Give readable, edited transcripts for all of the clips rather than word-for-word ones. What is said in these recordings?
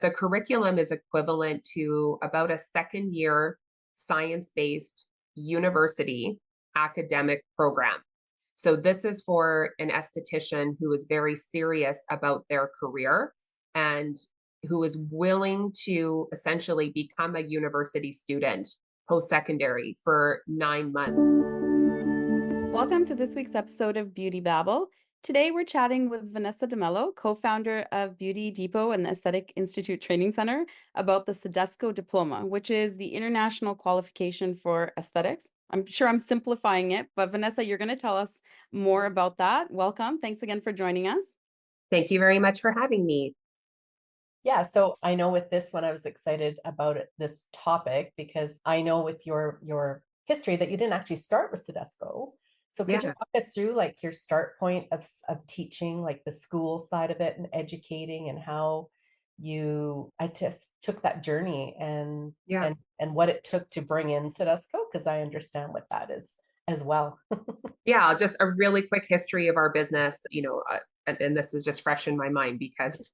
The curriculum is equivalent to about a second year science-based university academic program. So this is for an esthetician who is very serious about their career and who is willing to essentially become a university student post-secondary for 9 months. Welcome to this week's episode of Beauty Babble. Today we're chatting with Vanessa DeMello, co-founder of Beauty Depot and the Esthetic Institute Training Center, about the CIDESCO diploma, which is the international qualification for aesthetics. I'm sure I'm simplifying it, but Vanessa, you're going to tell us more about that. Welcome. Thanks again for joining us. Thank you very much for having me. Yeah, so I know with this one, I was excited about this topic because I know with your history that you didn't actually start with CIDESCO. So could you Yeah. walk us through like your start point of teaching, like the school side of it and educating, and how I just took that journey and Yeah. and what it took to bring in CIDESCO, because I understand what that is as well. Yeah, just a really quick history of our business, and this is just fresh in my mind because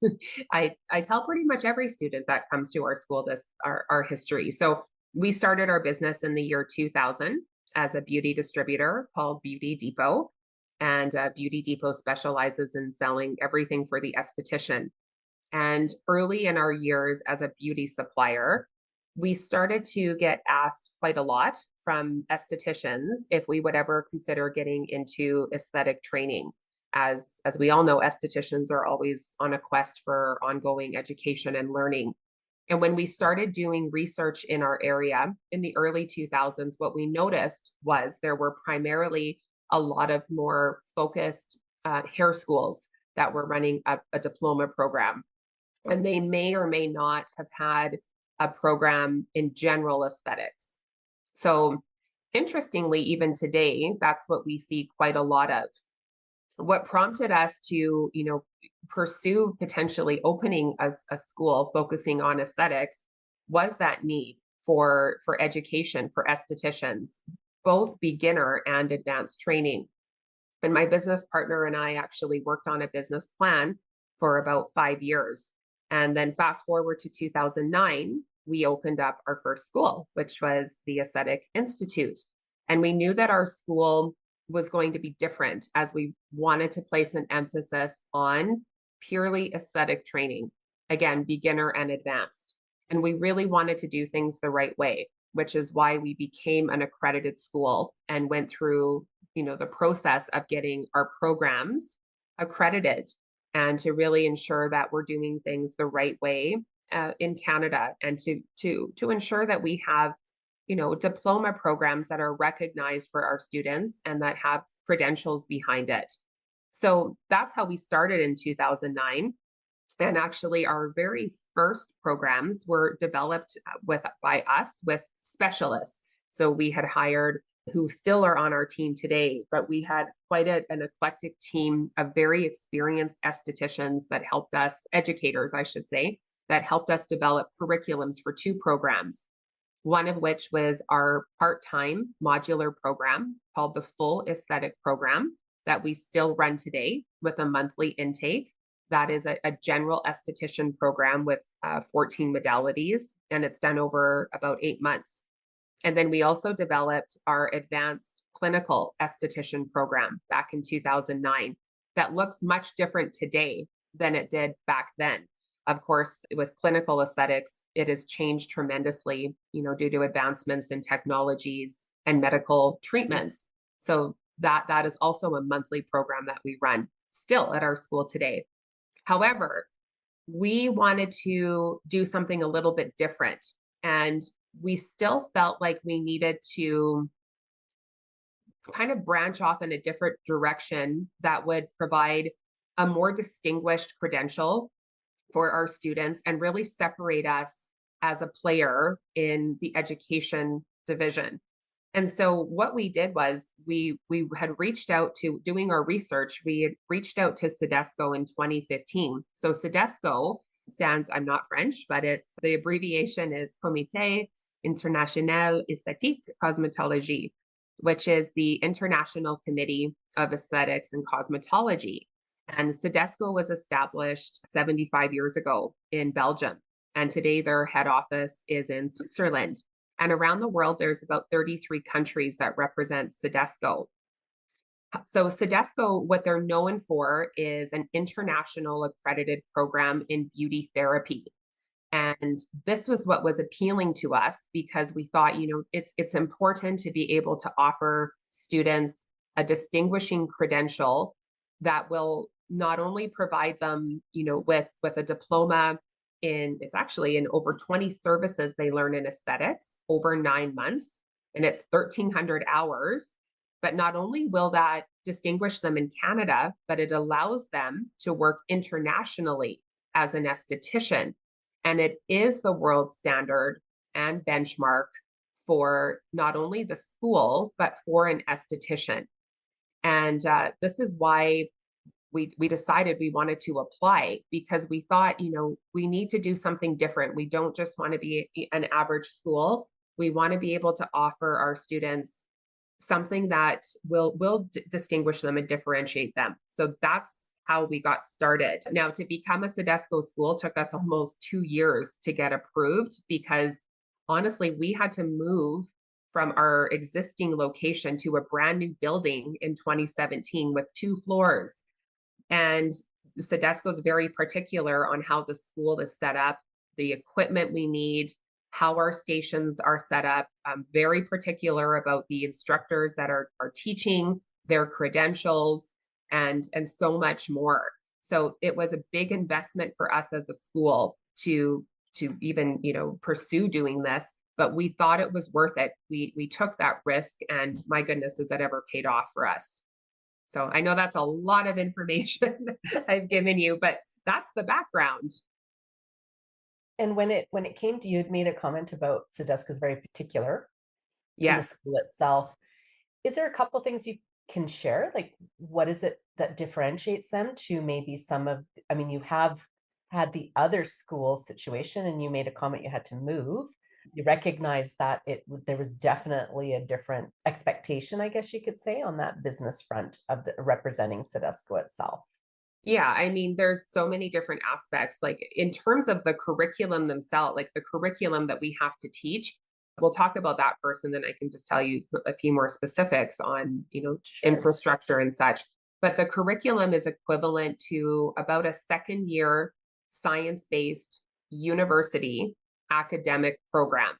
I tell pretty much every student that comes to our school our history. So we started our business in the year 2000 as a beauty distributor called Beauty Depot, and Beauty Depot specializes in selling everything for the esthetician. And early in our years as a beauty supplier, we started to get asked quite a lot from estheticians if we would ever consider getting into aesthetic training. As we all know, estheticians are always on a quest for ongoing education and learning. And when we started doing research in our area in the early 2000s, what we noticed was there were primarily a lot of more focused hair schools that were running a diploma program, and they may or may not have had a program in general aesthetics. So interestingly, even today, that's what we see quite a lot of. What prompted us to, pursue potentially opening a school focusing on aesthetics was that need for education for estheticians, both beginner and advanced training. And my business partner and I actually worked on a business plan for about 5 years. And then fast forward to 2009, we opened up our first school, which was the Esthetic Institute. And we knew that our school was going to be different as we wanted to place an emphasis on purely aesthetic training, again, beginner and advanced. And we really wanted to do things the right way, which is why we became an accredited school and went through the process of getting our programs accredited and to really ensure that we're doing things the right way in Canada, and to ensure that we have diploma programs that are recognized for our students and that have credentials behind it. So that's how we started in 2009. And actually, our very first programs were developed by us with specialists. So we had hired, who still are on our team today, but we had quite an eclectic team of very experienced estheticians that helped us, educators, I should say, that helped us develop curriculums for two programs. One of which was our part-time modular program called the Full Aesthetic Program that we still run today with a monthly intake. That is a general esthetician program with 14 modalities, and it's done over about 8 months. And then we also developed our advanced clinical esthetician program back in 2009 that looks much different today than it did back then. Of course, with clinical aesthetics, it has changed tremendously, due to advancements in technologies and medical treatments. So that is also a monthly program that we run still at our school today. However, we wanted to do something a little bit different, and we still felt like we needed to kind of branch off in a different direction that would provide a more distinguished credential for our students and really separate us as a player in the education division. And so what we did was we had reached out to, doing our research, we had reached out to CIDESCO in 2015. So CIDESCO stands, I'm not French, but the abbreviation is Comité International Esthétique Cosmétologie, which is the International Committee of Aesthetics and Cosmetology. And CIDESCO was established 75 years ago in Belgium. And today their head office is in Switzerland. And around the world, there's about 33 countries that represent CIDESCO. So CIDESCO, what they're known for is an international accredited program in beauty therapy. And this was what was appealing to us because we thought, it's important to be able to offer students a distinguishing credential that will not only provide them, with a diploma it's actually in over 20 services they learn in aesthetics over 9 months, and it's 1,300 hours. But not only will that distinguish them in Canada, but it allows them to work internationally as an esthetician. And it is the world standard and benchmark for not only the school, but for an esthetician. And this is why we decided we wanted to apply, because we thought, we need to do something different. We don't just want to be an average school. We want to be able to offer our students something that will distinguish them and differentiate them. So that's how we got started. Now, to become a CIDESCO school took us almost 2 years to get approved, because honestly, we had to move from our existing location to a brand new building in 2017 with 2 floors. And CIDESCO is very particular on how the school is set up, the equipment we need, how our stations are set up. Very particular about the instructors that are teaching, their credentials, and so much more. So it was a big investment for us as a school to even pursue doing this, but we thought it was worth it. We took that risk, and my goodness, has that ever paid off for us. So I know that's a lot of information I've given you, but that's the background. And when it came to you, had made a comment about CIDESCO is very particular in the Yes. school itself. Is there a couple things you can share? Like, what is it that differentiates them to maybe you have had the other school situation, and you made a comment you had to move. You recognize that there was definitely a different expectation, I guess you could say, on that business front of representing CIDESCO itself. Yeah, there's so many different aspects. Like in terms of the curriculum themselves, like the curriculum that we have to teach, we'll talk about that first, and then I can just tell you a few more specifics on, Sure. infrastructure and such. But the curriculum is equivalent to about a second year science-based university academic program.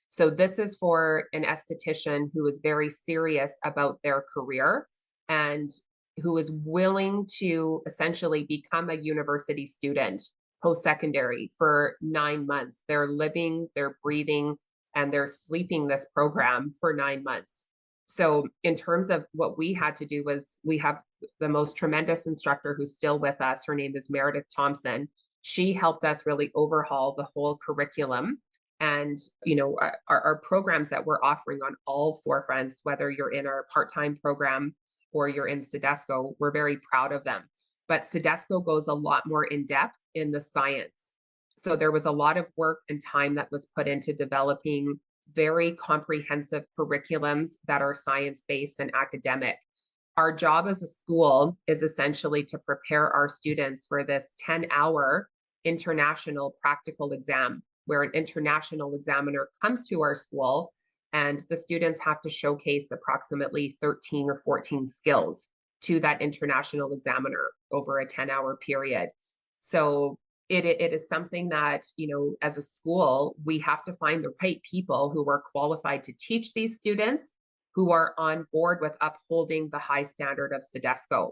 So this is for an esthetician who is very serious about their career and who is willing to essentially become a university student post-secondary for 9 months. They're living, they're breathing, and they're sleeping this program for 9 months. So in terms of what we had to do was, we have the most tremendous instructor who's still with us. Her name is Meredith Thompson. She helped us really overhaul the whole curriculum. And, our programs that we're offering on all forefronts, whether you're in our part-time program or you're in CIDESCO, we're very proud of them. But CIDESCO goes a lot more in depth in the science. So there was a lot of work and time that was put into developing very comprehensive curriculums that are science-based and academic. Our job as a school is essentially to prepare our students for this 10-hour international practical exam, where an international examiner comes to our school, and the students have to showcase approximately 13 or 14 skills to that international examiner over a 10-hour period. So it is something that, as a school, we have to find the right people who are qualified to teach these students, who are on board with upholding the high standard of CIDESCO.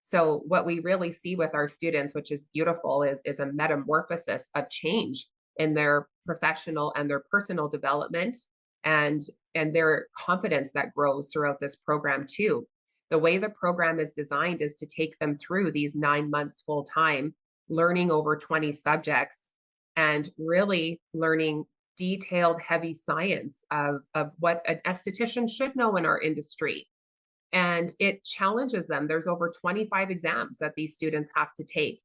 So what we really see with our students, which is beautiful, is a metamorphosis of change in their professional and their personal development, and their confidence that grows throughout this program too. The way the program is designed is to take them through these 9 months full time, learning over 20 subjects, and really learning detailed, heavy science of what an esthetician should know in our industry. And it challenges them. There's over 25 exams that these students have to take.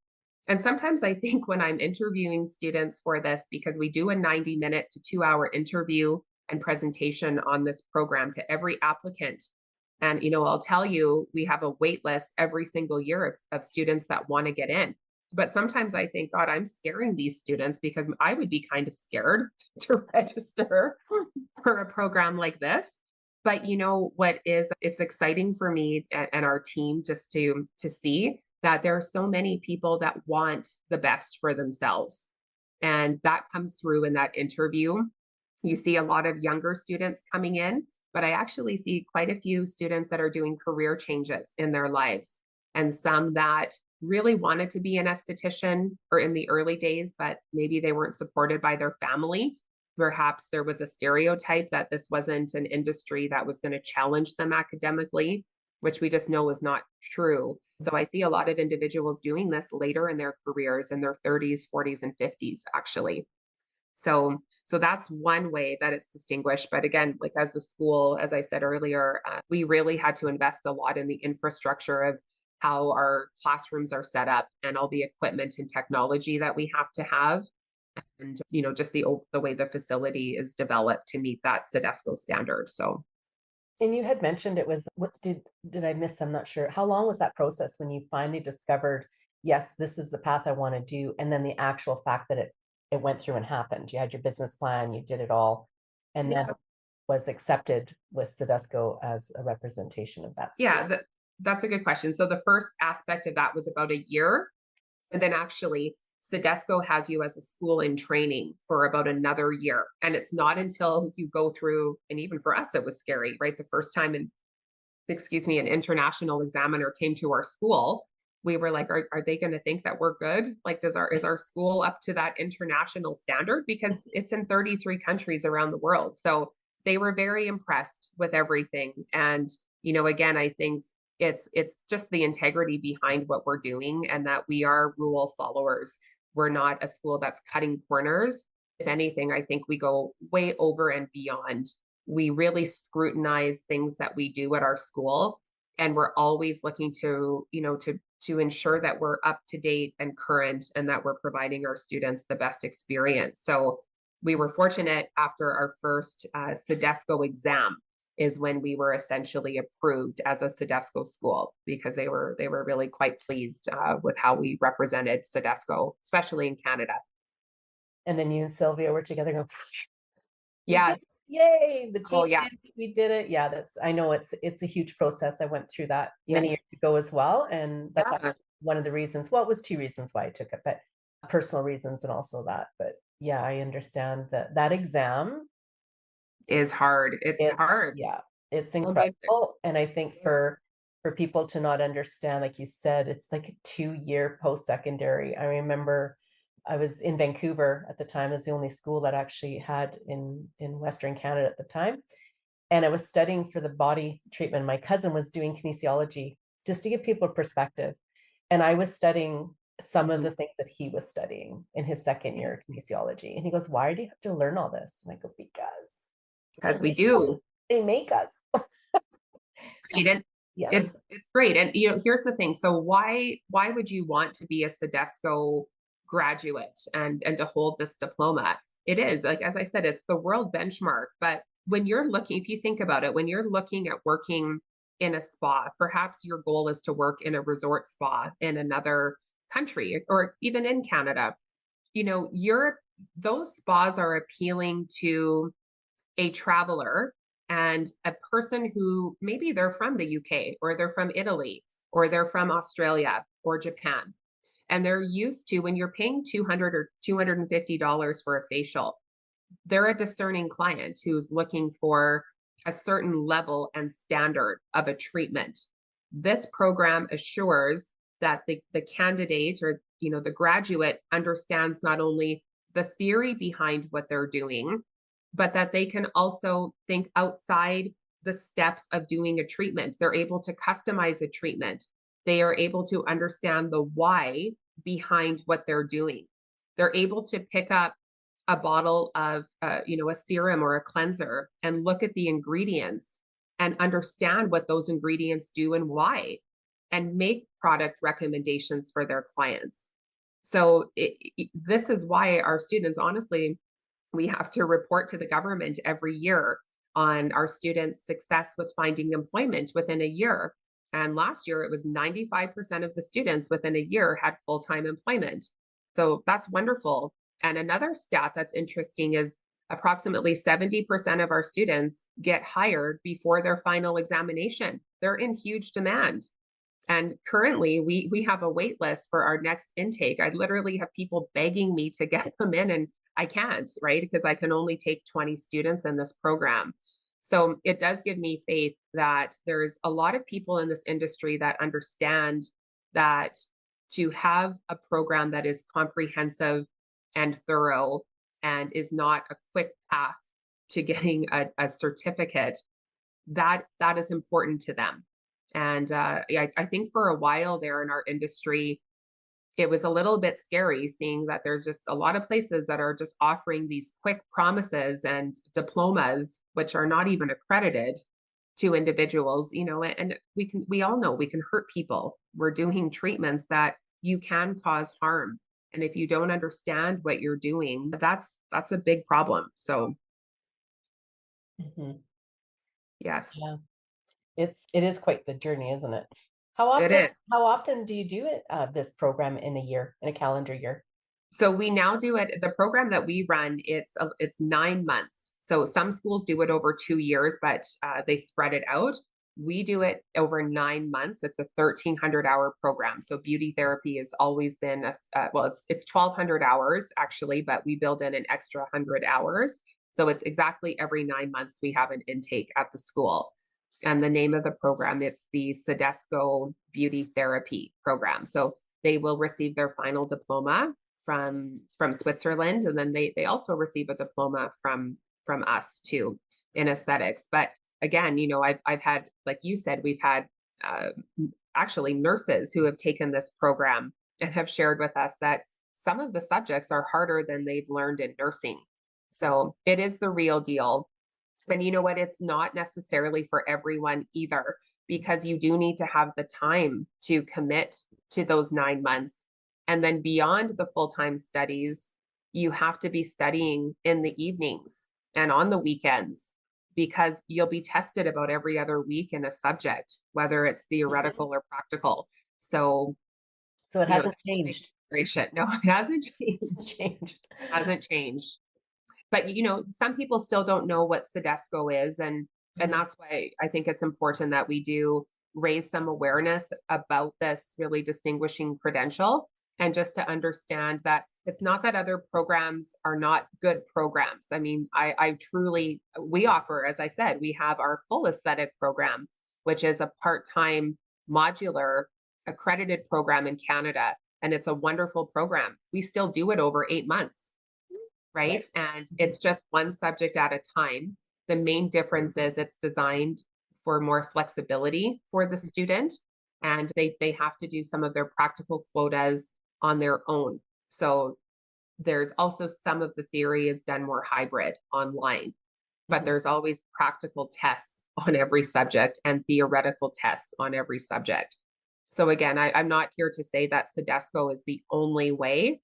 And sometimes I think when I'm interviewing students for this, because we do a 90-minute to 2-hour interview and presentation on this program to every applicant. And, I'll tell you, we have a wait list every single year of students that want to get in. But sometimes I think, God, I'm scaring these students because I would be kind of scared to register for a program like this. But you know what is, it's exciting for me and our team just to see that there are so many people that want the best for themselves. And that comes through in that interview. You see a lot of younger students coming in, but I actually see quite a few students that are doing career changes in their lives, and some that really wanted to be an esthetician or in the early days, but maybe they weren't supported by their family. Perhaps there was a stereotype that this wasn't an industry that was going to challenge them academically, which we just know is not true. So I see a lot of individuals doing this later in their careers, in their 30s, 40s, and 50s, actually. So that's one way that it's distinguished. But again, like as the school, as I said earlier, we really had to invest a lot in the infrastructure of how our classrooms are set up and all the equipment and technology that we have to have, and just the way the facility is developed to meet that CIDESCO standard. So And you had mentioned it was, what did I miss? I'm not sure. How long was that process when you finally discovered, yes, this is the path I want to do, and then the actual fact that it went through and happened? You had your business plan, you did it all, and then yeah, was accepted with CIDESCO as a representation of that school. yeah, that's a good question. So the first aspect of that was about a year. And then actually, CIDESCO has you as a school in training for about another year. And it's not until you go through, and even for us, it was scary, right? The first time an international examiner came to our school, we were like, are they going to think that we're good? Like, is our school up to that international standard? Because it's in 33 countries around the world. So they were very impressed with everything. And, again, I think it's just the integrity behind what we're doing, and that we are rule followers. We're not a school that's cutting corners. If anything, I think we go way over and beyond. We really scrutinize things that we do at our school, and we're always looking to ensure that we're up to date and current, and that we're providing our students the best experience. So we were fortunate, after our first CIDESCO exam is when we were essentially approved as a CIDESCO school, because they were really quite pleased with how we represented CIDESCO, especially in Canada. And then you and Sylvia were together going, Yeah. yay, the team Yeah. did it, we did it. Yeah, I know it's a huge process. I went through that many Yes. years ago as well. And that's Yeah. one of the reasons, well, it was two reasons why I took it, but personal reasons and also that. But yeah, I understand that exam Is hard. It's hard. yeah, it's Well, good. incredible. And I think Yeah. for people to not understand, like you said, it's like a 2-year post-secondary. I remember I was in Vancouver at the time. It was the only school that actually had in Western Canada at the time. And I was studying for the body treatment. My cousin was doing kinesiology, just to give people a perspective. And I was studying some of the things that he was studying in his second year of kinesiology. And he goes, why do you have to learn all this? And I go, Because we do. they make us. And Yeah. it's great. And here's the thing. So why would you want to be a CIDESCO graduate and to hold this diploma? It is, like, as I said, it's the world benchmark. But when you're looking, if you think about it, when you're looking at working in a spa, perhaps your goal is to work in a resort spa in another country, or even in Canada. Those spas are appealing to a traveler and a person who maybe they're from the UK, or they're from Italy, or they're from Australia or Japan. And they're used to, when you're paying $200 or $250 for a facial, they're a discerning client who's looking for a certain level and standard of a treatment. This program assures that the candidate, or the graduate, understands not only the theory behind what they're doing, but that they can also think outside the steps of doing a treatment. They're able to customize a treatment. They are able to understand the why behind what they're doing. They're able to pick up a bottle of, a serum or a cleanser, and look at the ingredients and understand what those ingredients do and why, and make product recommendations for their clients. So this is why our students, honestly, we have to report to the government every year on our students' success with finding employment within a year. And last year, it was 95% of the students within a year had full-time employment. So that's wonderful. And another stat that's interesting is approximately 70% of our students get hired before their final examination. They're in huge demand. And currently, we have a wait list for our next intake. I literally have people begging me to get them in, and I can't, right? Because I can only take 20 students in this program. So it does give me faith that there's a lot of people in this industry that understand that to have a program that is comprehensive and thorough and is not a quick path to getting a certificate, that is important to them. And yeah, I think for a while there in our industry, it was a little bit scary seeing that there's just a lot of places that are just offering these quick promises and diplomas, which are not even accredited to individuals, and we all know we can hurt people. We're doing treatments that you can cause harm. And if you don't understand what you're doing, that's a big problem. So Mhm. yes, Yeah. It is quite the journey, isn't it? it is. How often do you do it, this program in a year, in a calendar year? So we now do it, the program that we run, it's 9 months. So some schools do it over 2 years, but they spread it out. We do it over 9 months. It's a 1,300-hour program. So beauty therapy has always been well, it's 1,200 hours actually, but we build in an extra 100 hours. So it's exactly every 9 months we have an intake at the school. And the name of the program, it's the CIDESCO Beauty Therapy Program. So they will receive their final diploma from Switzerland, and then they also receive a diploma from us too in aesthetics. But again, I've had, like you said, we've had uh, actually nurses who have taken this program and have shared with us that some of the subjects are harder than they've learned in nursing. So it is the real deal. And you know what? It's not necessarily for everyone either, because you do need to have the time to commit to those 9 months. And then beyond the full-time studies, you have to be studying in the evenings and on the weekends, because you'll be tested about every other week in a subject, whether it's Mhm. theoretical or practical. So, So it that's hasn't a big changed. consideration. No, it hasn't changed. Changed. Hasn't changed. But some people still don't know what CIDESCO is, and Mhm. that's why I think it's important that we do raise some awareness about this really distinguishing credential, and just to understand that it's not that other programs are not good programs. I mean, I truly, we offer, as I said, we have our full aesthetic program, which is a part-time modular accredited program in Canada, and it's a wonderful program. We still do it over 8 months, right? Right. And Mhm. it's just one subject at a time. The main difference is it's designed for more flexibility for the student, and they have to do some of their practical quotas on their own. So there's also some of the theory is done more hybrid online, but Mhm. there's always practical tests on every subject and theoretical tests on every subject. So again, I'm not here to say that CIDESCO is the only way.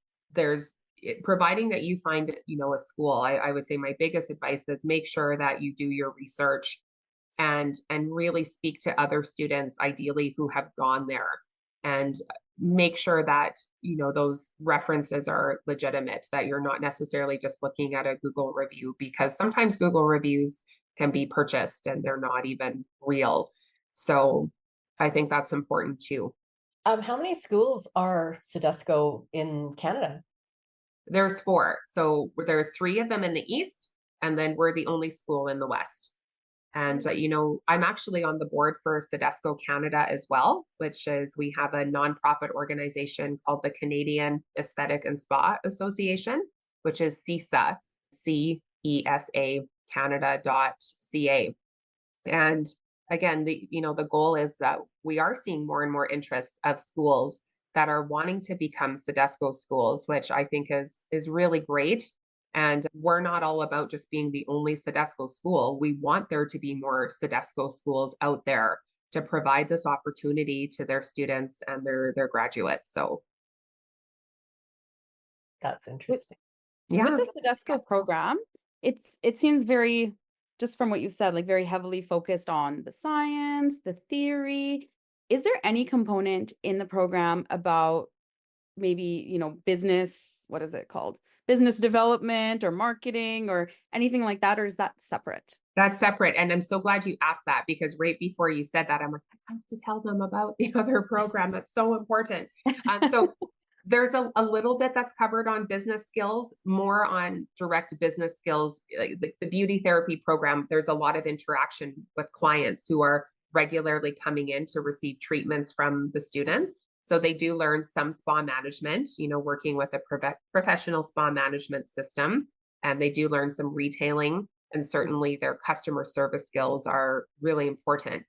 Providing that you find, a school, I would say my biggest advice is make sure that you do your research and really speak to other students, ideally who have gone there, and make sure that those references are legitimate, that you're not necessarily just looking at a Google review, because sometimes Google reviews can be purchased and they're not even real. So I think that's important too. How many schools are CIDESCO in Canada? There's four. So there's three of them in the east, and then we're the only school in the west. And, I'm actually on the board for CIDESCO Canada as well, which is, we have a nonprofit organization called the Canadian Aesthetic and Spa Association, which is CESA, CESA Canada.ca. And again, the goal is that we are seeing more and more interest of schools that are wanting to become CIDESCO schools, which I think is really great. And we're not all about just being the only CIDESCO school. We want there to be more CIDESCO schools out there to provide this opportunity to their students and their graduates. So That's With interesting. with yeah. the CIDESCO program, it seems very, just from what you've said, like very heavily focused on the science, the theory. Is there any component in the program about maybe, business, what is it called? Business development or marketing or anything like that, or is that separate? That's separate. And I'm so glad you asked that, because right before you said that, I'm like, I have to tell them about the other program. That's so important. So there's a little bit that's covered on business skills, more on direct business skills. Like the beauty therapy program, there's a lot of interaction with clients who are regularly coming in to receive treatments from the students. So they do learn some spa management, working with a professional spa management system. And they do learn some retailing, and certainly their customer service skills are really important.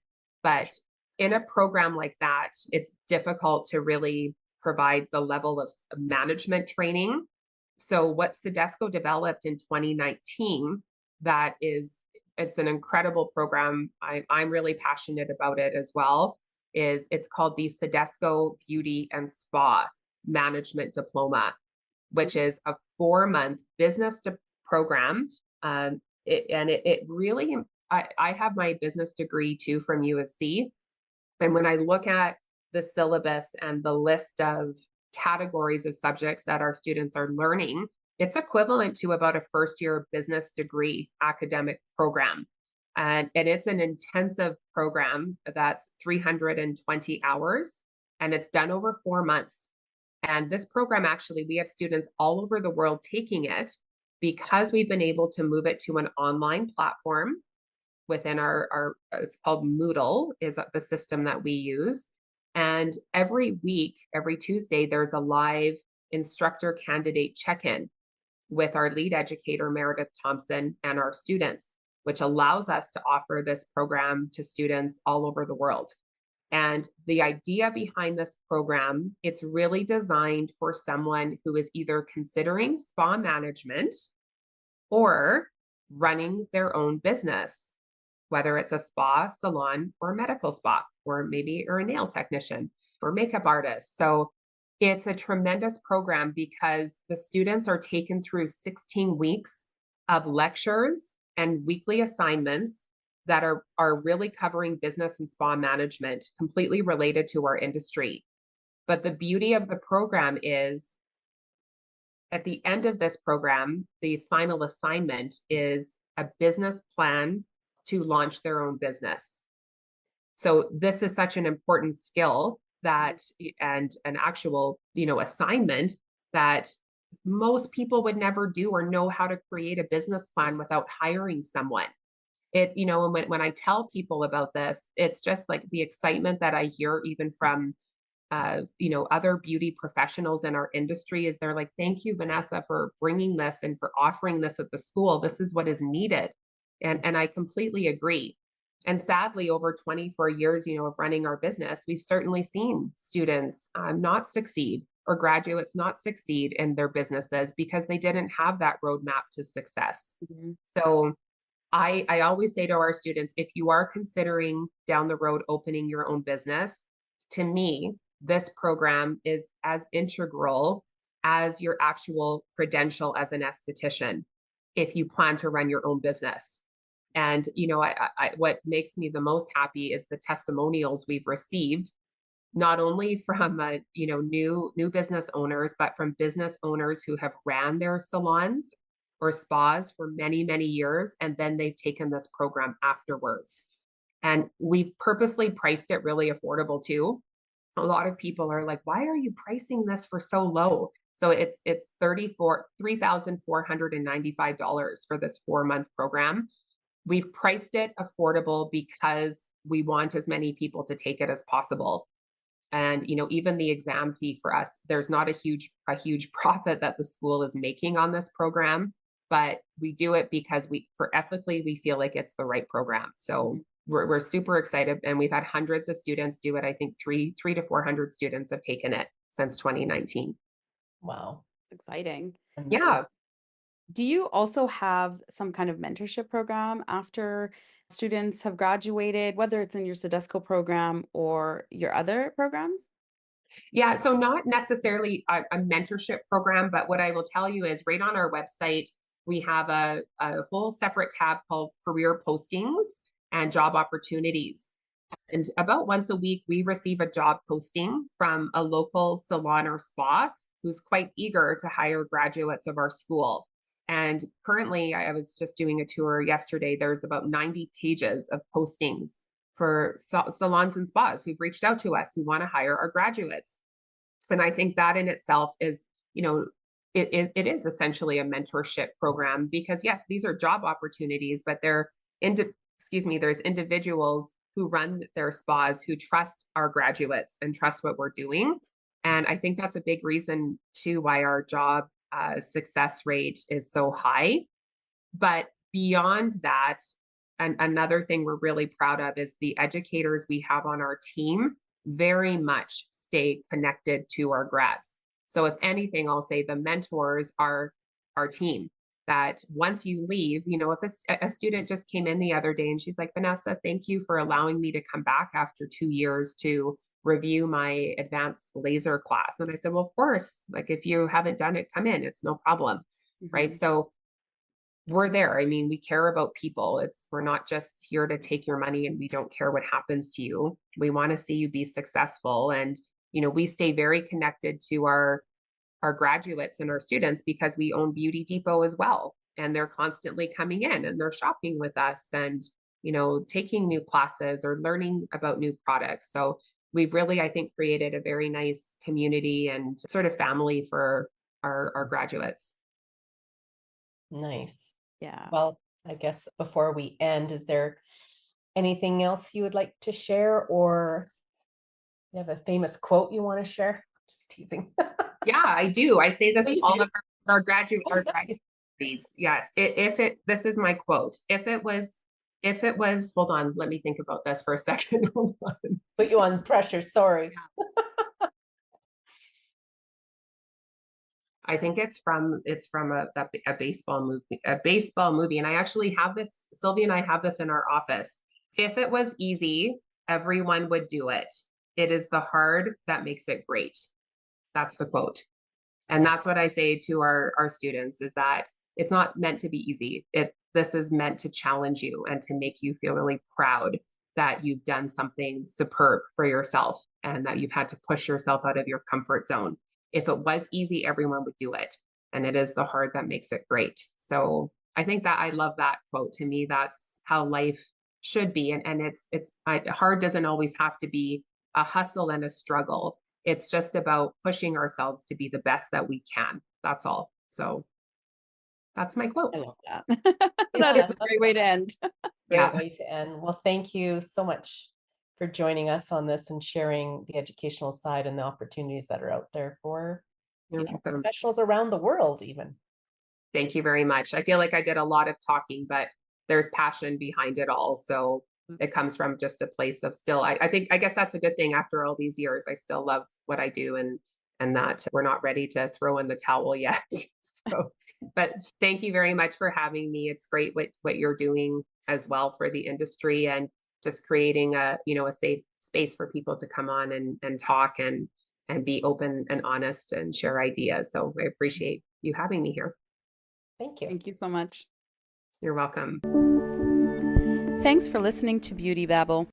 But in a program like that, it's difficult to really provide the level of management training. So what CIDESCO developed in 2019, it's an incredible program. I'm really passionate about it as well. It's called the CIDESCO Beauty and Spa Management Diploma, which is a 4-month business program. It really, I have my business degree too from U of C. And when I look at the syllabus and the list of categories of subjects that our students are learning, it's equivalent to about a first-year business degree academic program. And it's an intensive program that's 320 hours, and it's done over 4 months. And this program, actually, we have students all over the world taking it, because we've been able to move it to an online platform within our it's called Moodle, is the system that we use. And every week, every Tuesday, there's a live instructor candidate check-in with our lead educator, Meredith Thompson, and our students, which allows us to offer this program to students all over the world. And the idea behind this program, it's really designed for someone who is either considering spa management or running their own business, whether it's a spa, salon, or a medical spa, or maybe you're a nail technician or makeup artist. So it's a tremendous program, because the students are taken through 16 weeks of lectures and weekly assignments that are really covering business and spa management, completely related to our industry. But the beauty of the program is, at the end of this program, the final assignment is a business plan to launch their own business. So this is such an important skill that, and an actual, assignment that most people would never do, or know how to create a business plan without hiring someone. And when I tell people about this, it's just like the excitement that I hear even from other beauty professionals in our industry, is they're like, thank you, Vanessa, for bringing this and for offering this at the school. This is what is needed. And I completely agree. And sadly, over 24 years, of running our business, we've certainly seen students not succeed, or graduates not succeed in their businesses, because they didn't have that roadmap to success. Mhm. So I always say to our students, if you are considering down the road opening your own business, to me, this program is as integral as your actual credential as an esthetician, if you plan to run your own business. And, what makes me the most happy is the testimonials we've received, not only from, new business owners, but from business owners who have ran their salons or spas for many, many years, and then they've taken this program afterwards. And we've purposely priced it really affordable too. A lot of people are like, why are you pricing this for so low? So it's $3,495 for this 4-month program. We've priced it affordable because we want as many people to take it as possible. And even the exam fee for us, there's not a huge profit that the school is making on this program, but we do it because ethically, we feel like it's the right program. So we're super excited, and we've had hundreds of students do it. I think 300 to 400 students have taken it since 2019. Wow. It's exciting. Yeah. Do you also have some kind of mentorship program after students have graduated, whether it's in your CIDESCO program or your other programs? Yeah, so not necessarily a mentorship program, but what I will tell you is, right on our website, we have a whole separate tab called career postings and job opportunities. And about once a week, we receive a job posting from a local salon or spa who's quite eager to hire graduates of our school. And currently, I was just doing a tour yesterday. There's about 90 pages of postings for salons and spas who've reached out to us who want to hire our graduates. And I think that in itself is, it is essentially a mentorship program because yes, these are job opportunities, but there's individuals who run their spas who trust our graduates and trust what we're doing. And I think that's a big reason too why our job success rate is so high. But beyond that, and another thing we're really proud of is the educators we have on our team very much stay connected to our grads. So if anything, I'll say the mentors are our team. That once you leave, if a student just came in the other day and she's like, Vanessa, thank you for allowing me to come back after 2 years to review my advanced laser class. And I said, well, of course, like if you haven't done it, come in, it's no problem. Right. So we're there. I mean, we care about people. We're not just here to take your money and we don't care what happens to you. We want to see you be successful. And, we stay very connected to our graduates and our students because we own Beauty Depot as well. And they're constantly coming in and they're shopping with us and, taking new classes or learning about new products. So we've really, I think, created a very nice community and sort of family for our graduates. Nice. Yeah. Well, I guess before we end, is there anything else you would like to share, or you have a famous quote you want to share? Just teasing. Yeah, I do. I say this Oh, to you all do? of our graduate Oh, nice. graduates. Yes. This is my quote. If it was, hold on, let me think about this for a second. Hold on. Put you on pressure. Sorry. I think it's from a baseball movie. And I actually have this, Sylvia and I have this in our office. If it was easy, everyone would do it. It is the hard that makes it great. That's the quote. And that's what I say to our students is that it's not meant to be easy. This is meant to challenge you and to make you feel really proud that you've done something superb for yourself and that you've had to push yourself out of your comfort zone. If it was easy, everyone would do it. And it is the hard that makes it great. So I think that I love that quote. To me, that's how life should be. And hard doesn't always have to be a hustle and a struggle. It's just about pushing ourselves to be the best that we can. That's all. So that's my quote. I love that. That is a great way to end. Great way to end. Well, thank you so much for joining us on this and sharing the educational side and the opportunities that are out there for professionals around the world even. Thank you very much. I feel like I did a lot of talking, but there's passion behind it all. So it comes from just a place of still, I guess that's a good thing after all these years. I still love what I do and that we're not ready to throw in the towel yet. So, but thank you very much for having me. It's great what you're doing as well for the industry and just creating a safe space for people to come on and talk and be open and honest and share ideas. So I appreciate you having me here. Thank you. Thank you so much. You're welcome. Thanks for listening to Beauty Babble.